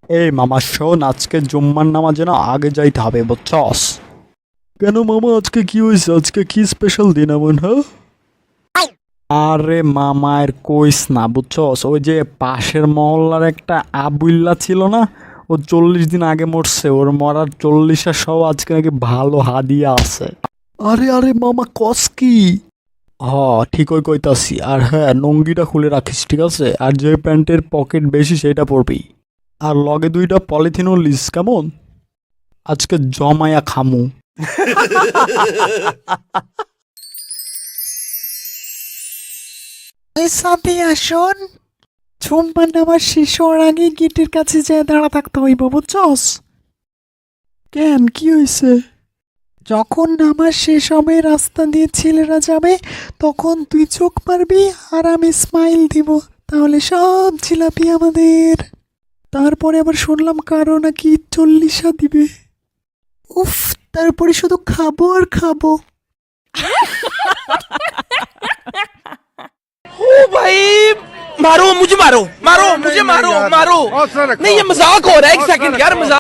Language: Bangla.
এই মামা শোন, আজকে জুম্মার নামাজে না আগে যাইতে হবে বুঝছস? কেন মামা, আজকে কি হয়েছে? আজকে কি স্পেশাল দিন এমন? হ্যাঁ, আরে মামার কইস না বুঝছস, ওই যে পাশের মহল্লার একটা আবুল্লা ছিল না, ও 40 দিন আগে মরছে। ওর মরার 40 সহ আজকে নাকি ভালো হাদিয়া আছে। আরে আরে মামা কস কি? হ, ঠিকই কইতাছি। আর হ্যাঁ, লুঙ্গিটা খুলে রাখিস ঠিক আছে? আর যে প্যান্টের পকেট বেশি সেটা পরবি। আর লগে 2টা পলিথিনও লিস কেমন? আজকে জমায়া খামু। সাথে শোন, জুম্মার নামাজ শেষ হওয়ার আগে গেটের কাছে যেয়ে দাঁড়া থাকতে হইব বুঝছস? কেন, কি হয়েছে? যখন নামাজ শেষ হবে রাস্তা দিয়ে ছেলেরা যাবে, তখন তুই চোখ মারবি আর আমি স্মাইল দিব, তাহলে সব জিলাপি আমাদের। তারপরে আবার শুনলাম কারো নাকি 40 দিবে। উফ, তারপরে শুধু খাবো আর খাবো। ओ भाई, मारो मुझे, मारो मारो मुझे, मारो मारो। नहीं, ये मजाक हो रहा है, एक सेकंड यार, मजाक।